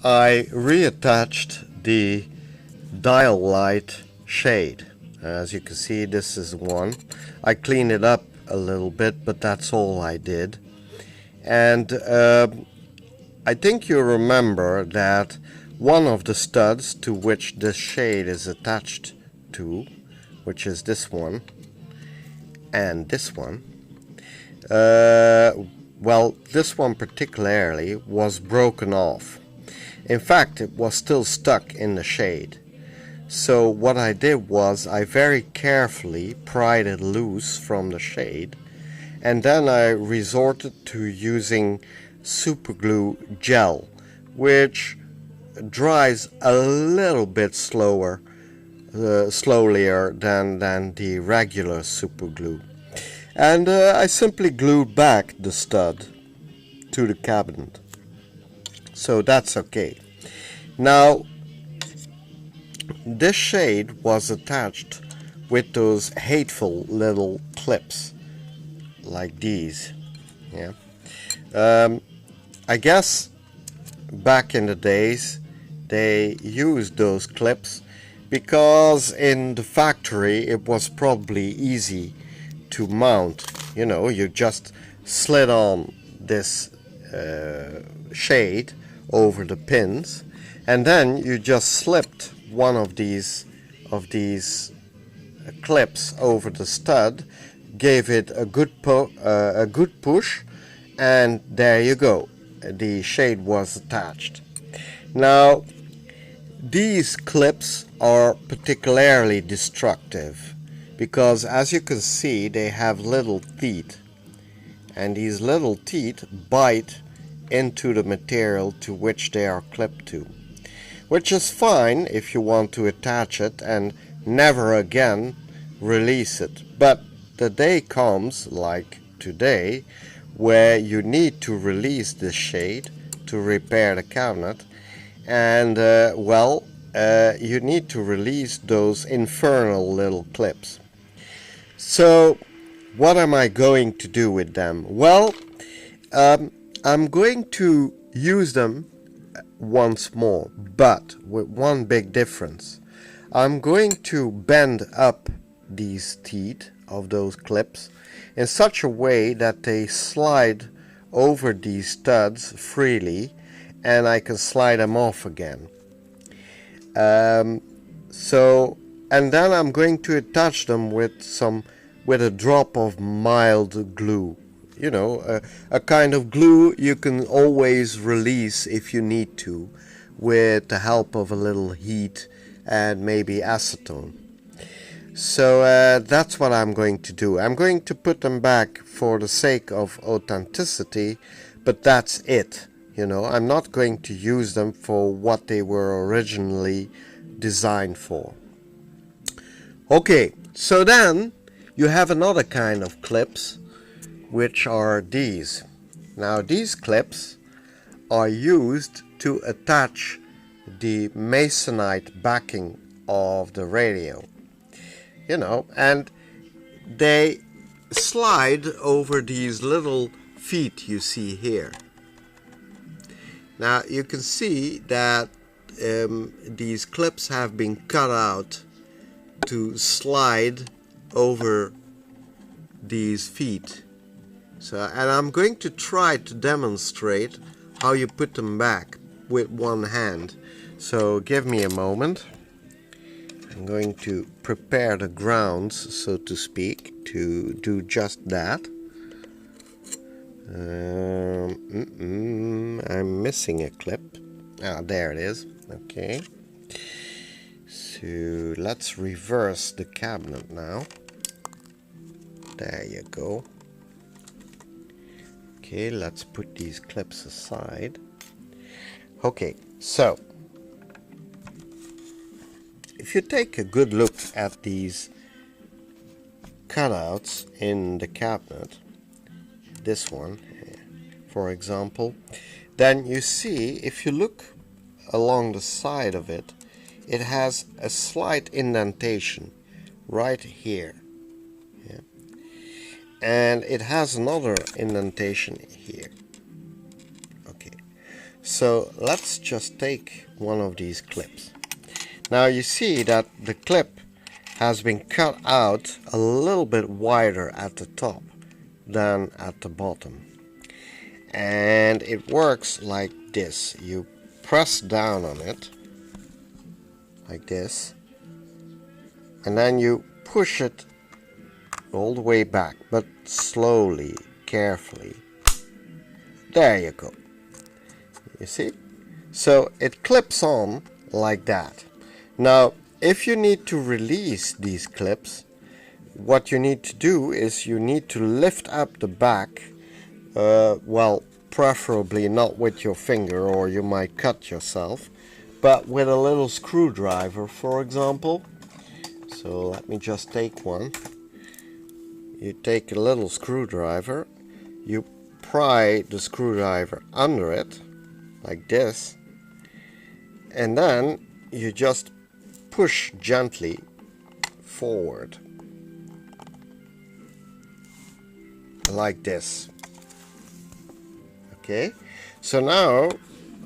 I reattached the dial light shade. As you can see, this is one. I cleaned it up a little bit, but that's all I did. And I think you remember that one of the studs to which this shade is attached to, which is this one and this one, well, this one particularly was broken off. In fact, it was still stuck in the shade. So what I did was I very carefully pried it loose from the shade, and then I resorted to using superglue gel, which dries a little bit slowlier than the regular superglue. And I simply glued back the stud to the cabinet. So that's okay. Now, this shade was attached with those hateful little clips like these. Yeah. I guess back in the days they used those clips because in the factory it was probably easy to mount. You know, you just slid on this shade over the pins, and then you just slipped one of these clips over the stud, gave it a good push, and there you go, the shade was attached. Now, these clips are particularly destructive because, as you can see, they have little teeth, and these little teeth bite into the material to which they are clipped to, which is fine if you want to attach it and never again release it. But the day comes, like today, where you need to release this shade to repair the cabinet, and you need to release those infernal little clips. So what am I going to do with them? Well, I'm going to use them once more, but with one big difference. I'm going to bend up these teeth of those clips in such a way that they slide over these studs freely, and I can slide them off again. And then I'm going to attach them with a drop of mild glue. You know, a kind of glue you can always release if you need to, with the help of a little heat and maybe acetone. So that's what I'm going to do. I'm going to put them back for the sake of authenticity, but that's it. You know, I'm not going to use them for what they were originally designed for. Okay, so then you have another kind of clips, which are these. Now, these clips are used to attach the masonite backing of the radio. You know, and they slide over these little feet you see here. Now, you can see that these clips have been cut out to slide over these feet. So, and I'm going to try to demonstrate how you put them back with one hand. So give me a moment. I'm going to prepare the grounds, so to speak, to do just that. I'm missing a clip. Ah, there it is. Okay. So let's reverse the cabinet now. There you go. Okay, let's put these clips aside. Okay, so if you take a good look at these cutouts in the cabinet, this one, for example, then you see, if you look along the side of it, it has a slight indentation right here. Yeah. And it has another indentation here. Okay. So let's just take one of these clips. Now you see that the clip has been cut out a little bit wider at the top than at the bottom. And it works like this. You press down on it like this, and then you push it all the way back, but slowly, carefully. There you go. You see? So it clips on like that. Now, if you need to release these clips, what you need to do is you need to lift up the back, well, preferably not with your finger or you might cut yourself, but with a little screwdriver, for example. So let me just take one. You take a little screwdriver, you pry the screwdriver under it, like this, and then you just push gently forward, like this. Okay, so now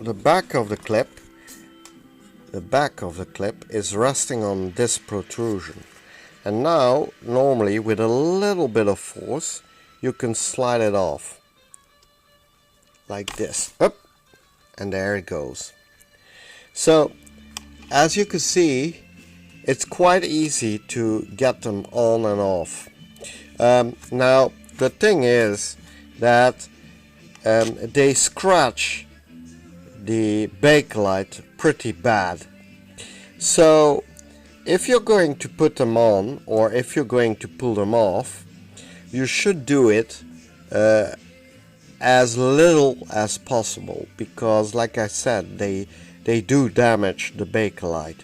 the back of the clip is resting on this protrusion, and now normally with a little bit of force you can slide it off like this. Up, and there it goes. So as you can see, it's quite easy to get them on and off. Now the thing is that they scratch the Bakelite pretty bad. So if you're going to put them on, or if you're going to pull them off, you should do it as little as possible, because like I said, they do damage the Bakelite.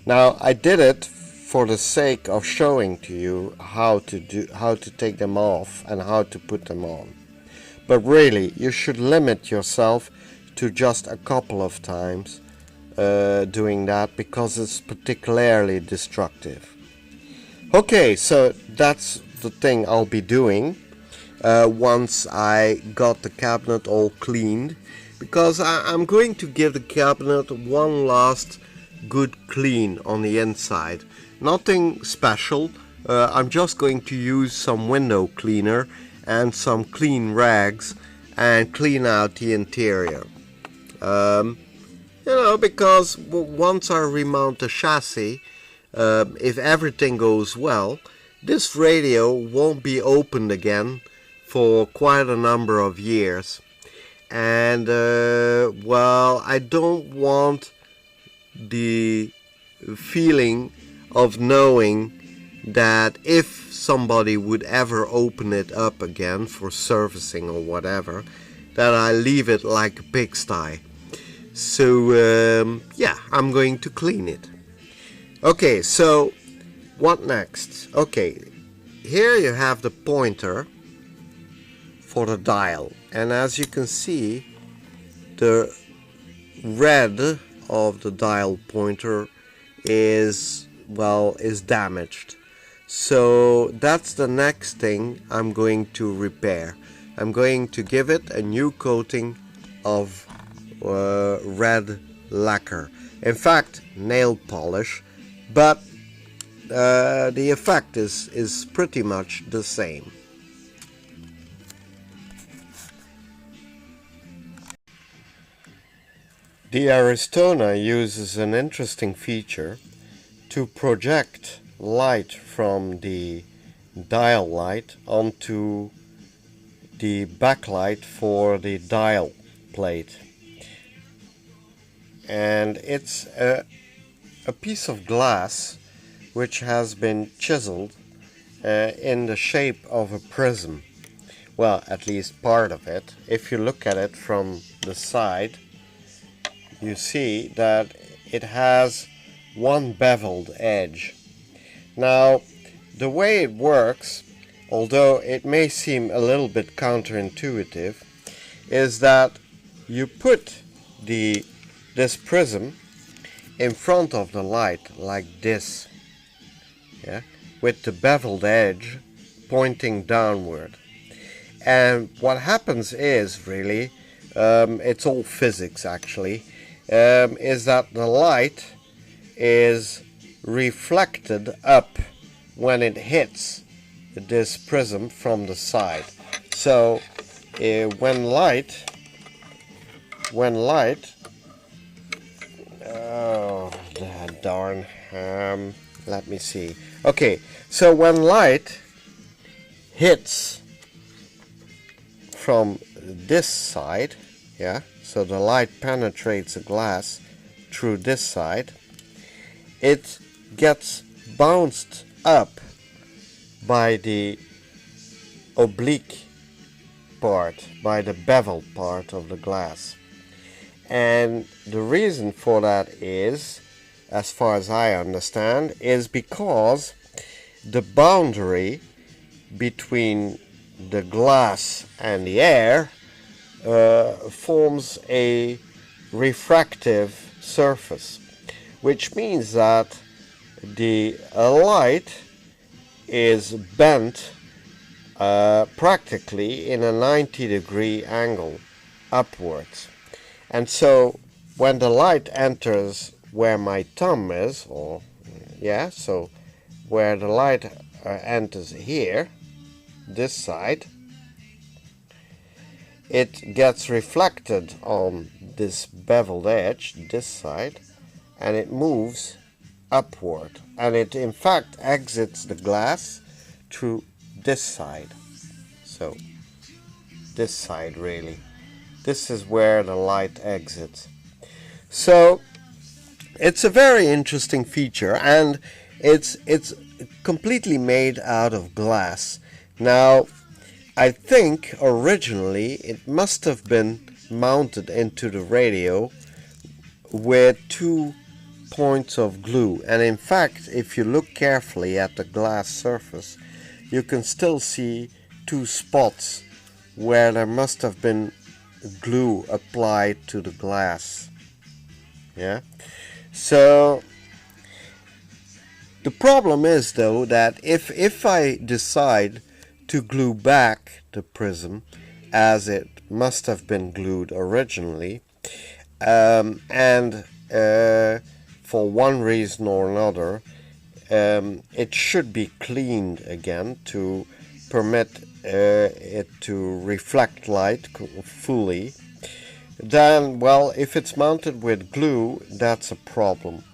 Now I did it for the sake of showing to you how to take them off and how to put them on. But really, you should limit yourself to just a couple of times doing that, because it's particularly destructive. Okay, so that's the thing I'll be doing once I got the cabinet all cleaned, because I'm going to give the cabinet one last good clean on the inside. Nothing special. I'm just going to use some window cleaner and some clean rags and clean out the interior. You know, because once I remount the chassis, if everything goes well, this radio won't be opened again for quite a number of years. And well, I don't want the feeling of knowing that if somebody would ever open it up again for servicing or whatever, that I leave it like a pigsty. So yeah, I'm going to clean it. Okay, so what next? Okay, here you have the pointer for the dial, and as you can see, the red of the dial pointer is, well, is damaged. So that's the next thing I'm going to repair. I'm going to give it a new coating of red lacquer. In fact, nail polish, but the effect is pretty much the same. The Aristona uses an interesting feature to project light from the dial light onto the backlight for the dial plate. And it's a piece of glass which has been chiseled in the shape of a prism. Well, at least part of it. If you look at it from the side, you see that it has one beveled edge. Now, the way it works, although it may seem a little bit counterintuitive, is that you put this prism in front of the light like this, yeah, with the beveled edge pointing downward. And what happens is really it's all physics actually, is that the light is reflected up when it hits this prism from the side. So when light, oh darn, let me see. Okay, so when light hits from this side, yeah, so the light penetrates the glass through this side, it gets bounced up by the oblique part, by the bevel part of the glass. And the reason for that is, as far as I understand, is because the boundary between the glass and the air forms a refractive surface, which means that the light is bent practically in a 90-degree angle upwards. And so when the light enters where my thumb is, or yeah, so where the light enters here, this side, it gets reflected on this beveled edge, this side, and it moves upward, and it in fact exits the glass through this side. So this side, really, this is where the light exits. So it's a very interesting feature, and it's completely made out of glass. Now I think originally it must have been mounted into the radio with 2 points of glue, and in fact if you look carefully at the glass surface, you can still see 2 spots where there must have been glue applied to the glass. Yeah, so the problem is though that if I decide to glue back the prism as it must have been glued originally, and for one reason or another it should be cleaned again to permit it to reflect light fully, then, well, if it's mounted with glue, that's a problem.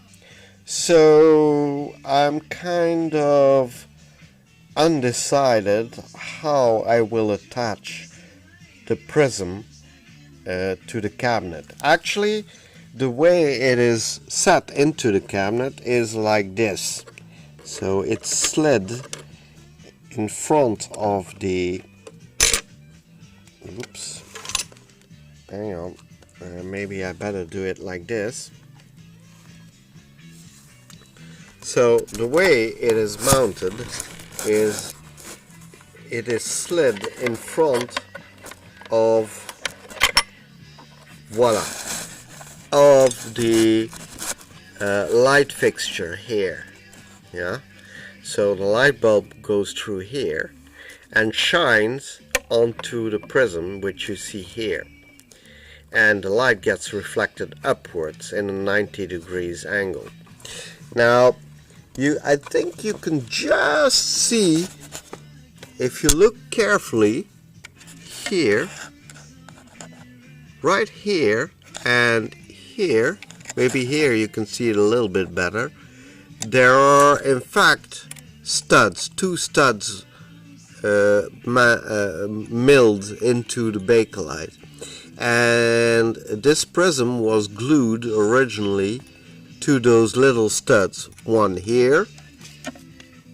So I'm kind of undecided how I will attach the prism to the cabinet. Actually, the way it is set into the cabinet is like this. So it's slid in front of the, oops, hang on, maybe I better do it like this. So the way it is mounted is it is slid in front of, voila, of the light fixture here. Yeah, so the light bulb goes through here and shines onto the prism, which you see here, and the light gets reflected upwards in a 90 degrees angle. Now I think you can just see, if you look carefully here, right here and here, maybe here you can see it a little bit better, there are in fact studs, 2 studs milled into the bakelite, and this prism was glued originally to those little studs, one here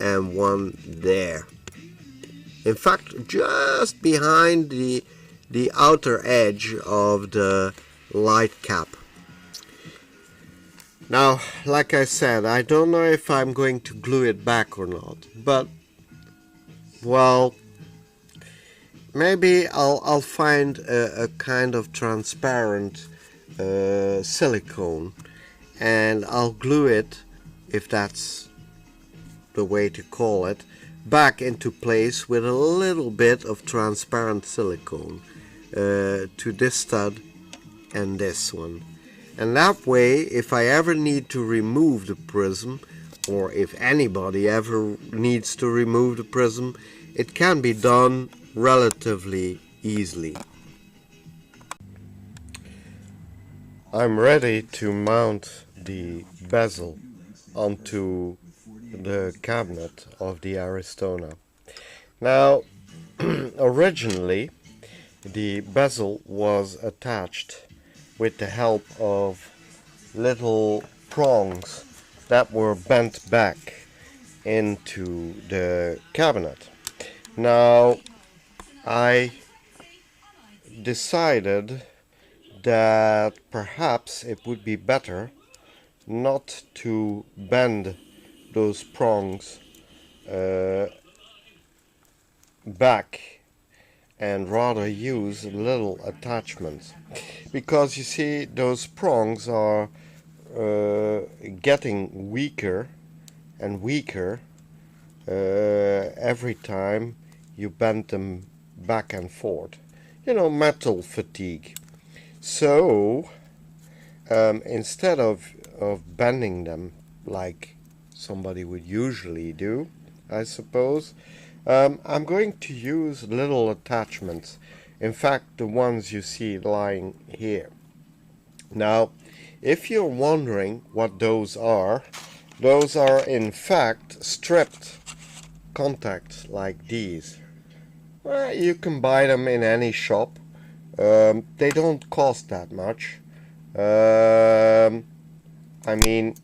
and one there. In fact, just behind the outer edge of the light cap. Now, like I said, I don't know if I'm going to glue it back or not, but, well, maybe I'll find a kind of transparent silicone, and I'll glue it, if that's the way to call it, back into place with a little bit of transparent silicone. to this stud and this one. And that way, if I ever need to remove the prism, or if anybody ever needs to remove the prism, it can be done relatively easily. I'm ready to mount the bezel onto the cabinet of the Aristona. Now, originally the bezel was attached with the help of little prongs that were bent back into the cabinet. Now, I decided that perhaps it would be better not to bend those prongs back and rather use little attachments, because you see those prongs are getting weaker and weaker every time you bend them back and forth. You know, metal fatigue. So instead of bending them like somebody would usually do, I suppose, I'm going to use little attachments. In fact, the ones you see lying here. Now, if you're wondering what those are in fact stripped contacts like these. Well, you can buy them in any shop. They don't cost that much. I mean,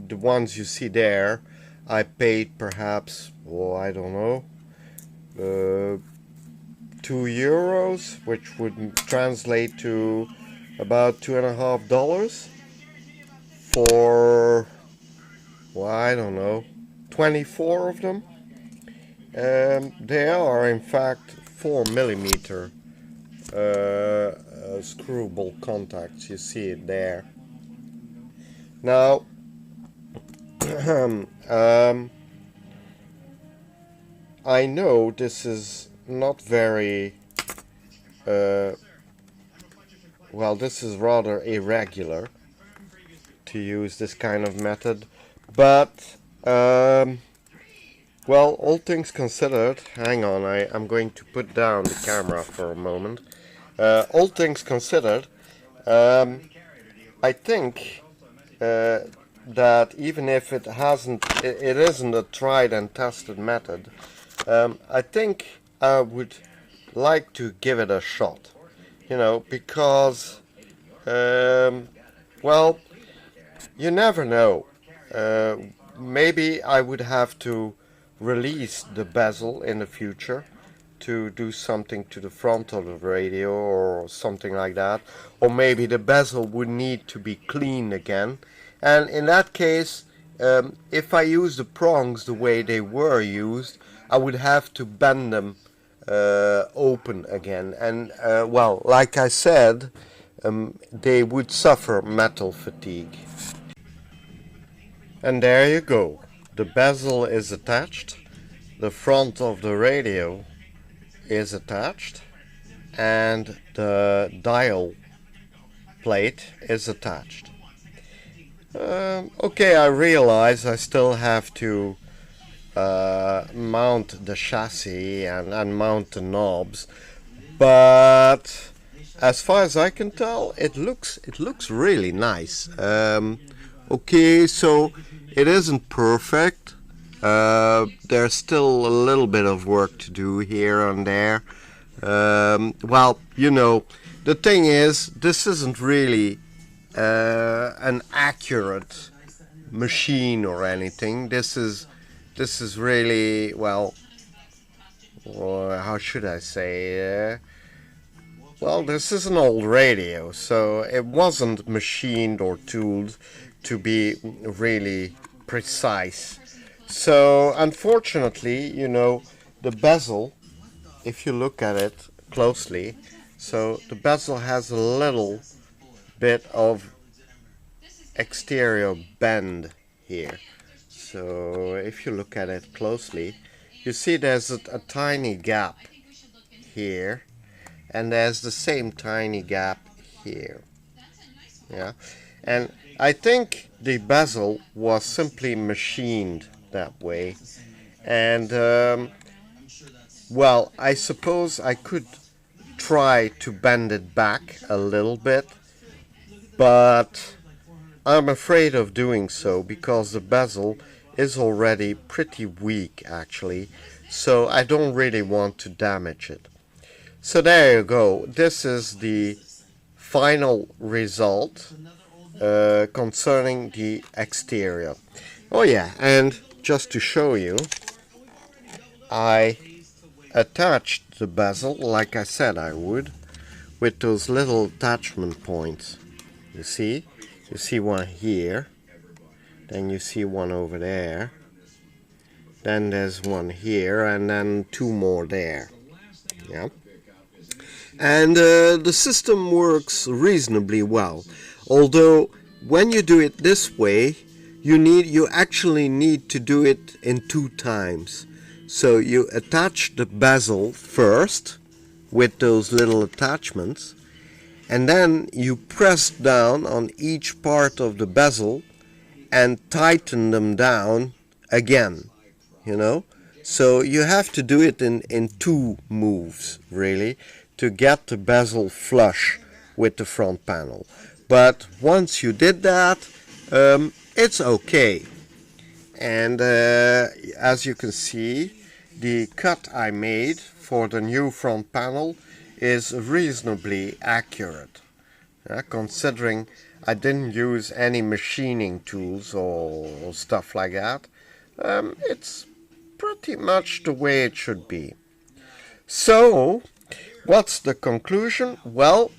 the ones you see there, I paid perhaps, oh, I don't know, €2, which would translate to about $2.50 for, well, I don't know, 24 of them. They are in fact 4mm screwable contacts. You see it there. Now, I know this is not very well, this is rather irregular to use this kind of method, but well, all things considered, hang on, I'm going to put down the camera for a moment. All things considered, I think that even if it isn't a tried and tested method, I think I would like to give it a shot, you know, because well, you never know. Maybe I would have to release the bezel in the future to do something to the front of the radio or something like that, or maybe the bezel would need to be cleaned again, and in that case, if I use the prongs the way they were used, I would have to bend them open again, and well, like I said, they would suffer metal fatigue. And there you go. The bezel is attached, the front of the radio is attached, and the dial plate is attached. Okay, I realize I still have to mount the chassis and mount the knobs, but as far as I can tell, it looks really nice. Okay, so it isn't perfect. There's still a little bit of work to do here and there. Well, you know, the thing is, this isn't really an accurate machine or anything. This is really, well, how should I say? Well, this is an old radio, so it wasn't machined or tooled to be really precise. So unfortunately, you know, the bezel, if you look at it closely, so the bezel has a little bit of exterior bend here. So if you look at it closely, you see there's a tiny gap here, and there's the same tiny gap here. Yeah, and I think the bezel was simply machined that way, and well, I suppose I could try to bend it back a little bit, but I'm afraid of doing so because the bezel is already pretty weak actually, so I don't really want to damage it. So there you go. This is the final result concerning the exterior. Oh yeah, and just to show you, I attached the bezel like I said I would with those little attachment points. You see one here, then you see one over there, then there's one here, and then two more there. Yeah, and the system works reasonably well, although when you do it this way you actually need to do it in 2 times. So you attach the bezel first with those little attachments, and then you press down on each part of the bezel and tighten them down again, you know. So you have to do it in 2 moves really to get the bezel flush with the front panel. But once you did that, it's okay. And as you can see, the cut I made for the new front panel is reasonably accurate, considering I didn't use any machining tools or stuff like that. It's pretty much the way it should be. So what's the conclusion? Well,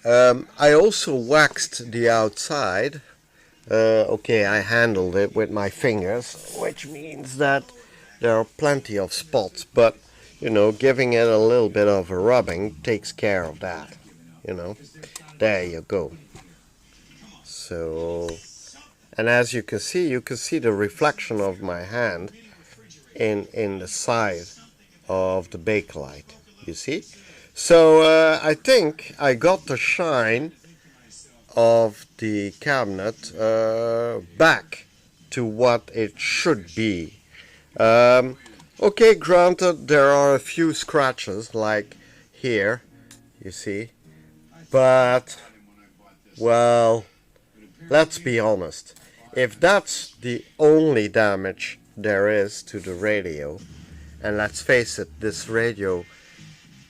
I also waxed the outside. Okay, I handled it with my fingers, which means that there are plenty of spots, but you know, giving it a little bit of a rubbing takes care of that, you know. There you go. So, and as you can see the reflection of my hand in the side of the bakelite, you see. So I think I got the shine of the cabinet back to what it should be. Okay, granted there are a few scratches like here, you see, but well, let's be honest, if that's the only damage there is to the radio, and let's face it, this radio,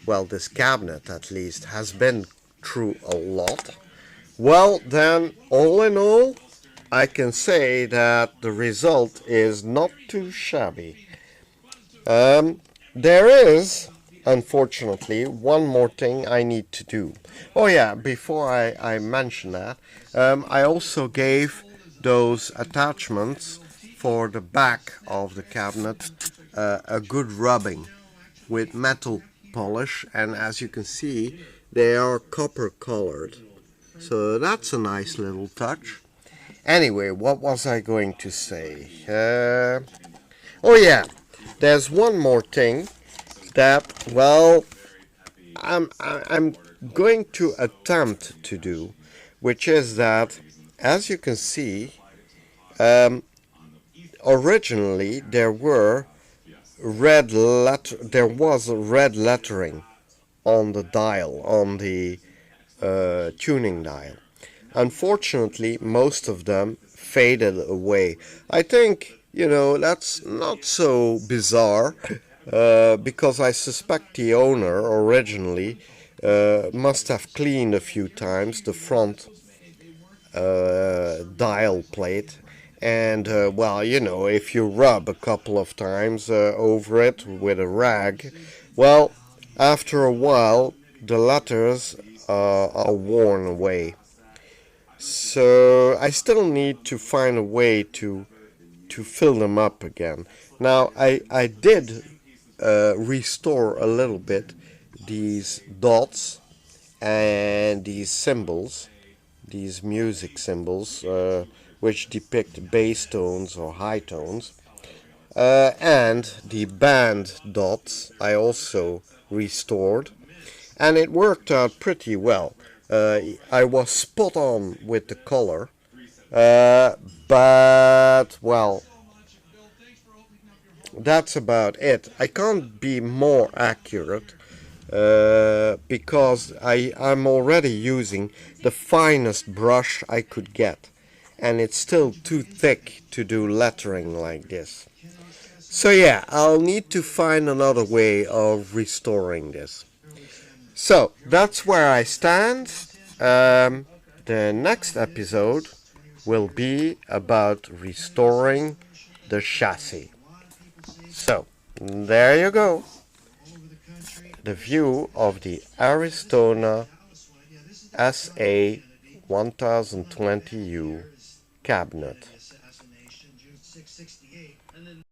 well, this cabinet at least, has been through a lot, well then, all in all, I can say that the result is not too shabby. There is, unfortunately, one more thing I need to do. Oh yeah, before I mention that, I also gave those attachments for the back of the cabinet a good rubbing with metal polish, and as you can see, they are copper colored. So that's a nice little touch. Anyway, what was I going to say? Oh yeah, there's one more thing that, well, I'm going to attempt to do, which is that, as you can see, originally there was red lettering on the dial, on the tuning dial. Unfortunately, most of them faded away. I think, you know, that's not so bizarre, because I suspect the owner originally must have cleaned a few times the front dial plate, and well, you know, if you rub a couple of times over it with a rag, well, after a while the letters are worn away. So I still need to find a way to fill them up again. Now I did restore a little bit these dots and these symbols, these music symbols, which depict bass tones or high tones, and the band dots I also restored, and it worked out pretty well. I was spot on with the color, but well, that's about it. I can't be more accurate because I'm already using the finest brush I could get, and it's still too thick to do lettering like this. So yeah, I'll need to find another way of restoring this. So that's where I stand. The next episode will be about restoring the chassis. So there you go. The view of the Aristona SA1020U cabinet.